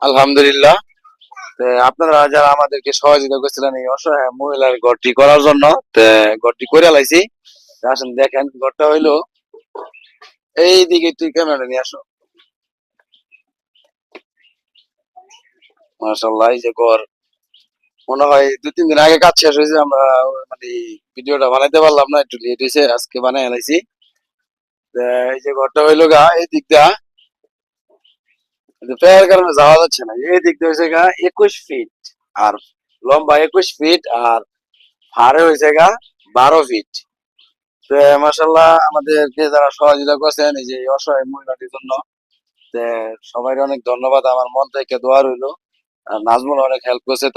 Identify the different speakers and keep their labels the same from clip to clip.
Speaker 1: আলহামদুলিল্লাহ। আপনারা যারা আমাদেরকে সহযোগিতা করছিলেন এই অসহায় মহিলার ঘরটি করার জন্য, ঘরটি করে লাইছি। আসেন দেখেন, ঘরটা হইলো এই দিকে, তুই ক্যামেরা নিয়ে আসো। মাশাআল্লাহ, এই যে ঘর মনে হয় 2-3 দিন আগে কাজ শেষ হয়েছে। আমরা মানে ভিডিওটা বানাইতে পারলাম না, একটু লেট হয়েছে, আজকে বানাই লাইছি। এই যে ঘরটা হইলো গা এই দিকটা, প্রায়ের কারণে যাওয়া যাচ্ছে না। এই দিকটা হয়েছে গা 21 ফিট, আর লম্বা 21 ফিট, আর হারে হয়েছে গা 12 ফিট। তো মাশাআল্লাহ, আমাদেরকে যারা সহযোগিতা করছেন এই যে এই অসহায় মহিলাটির জন্য, তো সবাই অনেক ধন্যবাদ। আমার মন থেকে দোয়া রইলো। আর নাজমুল অনেক হেল্প করছে,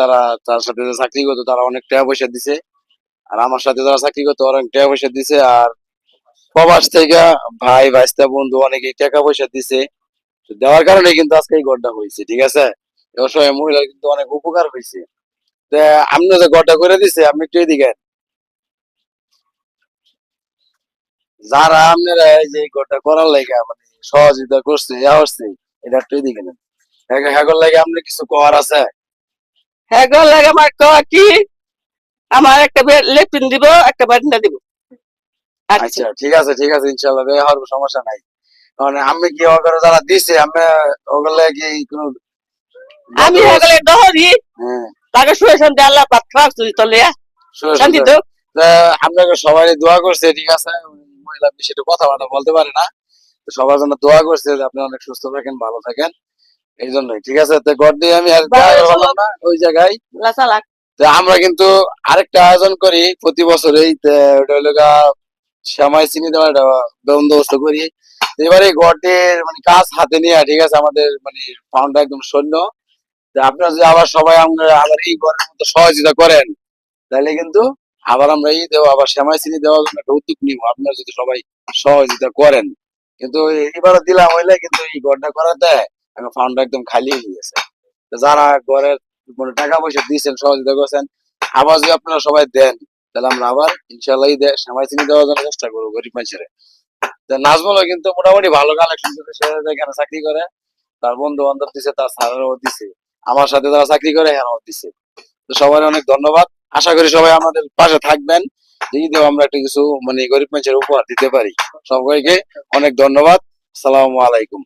Speaker 1: তার সাথে যে চাকরি করতো তারা অনেক টাকা পয়সা দিছে, আর আমার সাথে যারা চাকরি করতো অনেক টাকা পয়সা দিছে, আর প্রবাস থেকে ভাই ভাইস্তা বন্ধু অনেকেই টাকা পয়সা দিছে। তো দেওয়ার কারণে কিন্তু আজকে এই গড়টা হয়েছে, ঠিক আছে। এই অসহায় মহিলার কিন্তু অনেক উপকার হয়েছে। তো আপনি যে গড়টা করে দিছে, আপনি একটু এদিকে যারা আপনারা এই যে এই গড়টা করার লাগে মানে সহযোগিতা করছে হচ্ছে, এটা একটু এদিকে নেন। হ্যাগর লাগে আপনার কিছু করার আছে?
Speaker 2: হ্যাঁ গো লাগে আমার কওয়া কি আমার একটা লেপিন দিব একটা বারিন্দা দিব আর কিছু
Speaker 1: আচ্ছা,
Speaker 2: না।
Speaker 1: ঠিক আছে, ঠিক আছে, ইনশাল্লাহ বের হওয়ার সমস্যা নাই। মানে আমি কি ওগুলো যারা দিছে, আমি ওগুলো কি কোনো
Speaker 2: আমি হয়ে গেলে
Speaker 1: বন্দোবস্ত?
Speaker 2: ডহরি
Speaker 1: হ্যাঁ,
Speaker 2: তাকে শুয়ে শান্তি আল্লাহ পাক খাওয়া তুই তলে
Speaker 1: শুনে
Speaker 2: শান্তি
Speaker 1: শুনতে
Speaker 2: তো
Speaker 1: আপনাকে সবাই দোয়া করছে, ঠিক আছে। মহিলা বেশি একটু কথাবার্তা বলতে পারে না, তো সবার জন্য দোয়া করছে যে আপনি অনেক সুস্থ থাকেন, ভালো থাকেন। এই জন্যই, ঠিক আছে। তো গড় দিয়ে আমি আর দেখা হলাম না ওই জায়গায়।
Speaker 2: লাসালাক
Speaker 1: তো আমরা কিন্তু আরেকটা আয়োজন করি প্রতি বছরই, তো ওটা হলো গা শ্যামাই চিনি দেওয়া, একটা বন্দোবস্ত করি। তো এবারে এই ঘরটির মানে কাজ হাতে নিয়ে, ঠিক আছে, আমাদের মানে ফান্ডটা একদম শূন্য। তো আপনারা যদি আবার সবাই আমরা আবার এই ঘরের মতো সহযোগিতা করেন, তাহলে কিন্তু আবার আমরা এই দেবো, আবার শ্যামাই চিনি দেওয়ার জন্য একটা উদ্যোগ নিবো, আপনারা যদি সবাই সহযোগিতা করেন। কিন্তু এবারও দিলাম হইলে কিন্তু এই ঘরটা করাতে আমার ফান্ডটা একদম খালি হয়ে গেছে। তো যারা ঘরের মানে টাকা পয়সা দিয়েছেন, সহযোগিতা করছেন, আবার যদি আপনারা সবাই দেন, তাহলে আমরা আবার ইনশাল্লাহ সামাই চিনি দেওয়ার জন্য চেষ্টা করবো গরিব মানুষের। নাজমুলও কিন্তু মোটামুটি ভালো কালেকশন করে, সে এখানে চাকরি করে, তার বন্ধু বান্ধব দিছে, তার স্যারেরও দিছে, আমার সাথে যারা চাকরি করে এরাও দিছে। তো সবাই অনেক ধন্যবাদ। আশা করি সবাই আমাদের পাশে থাকবেন, যদি আমরা একটা কিছু মানে গরিব মানুষের উপহার দিতে পারি। সবাইকে অনেক ধন্যবাদ। আসসালামু আলাইকুম।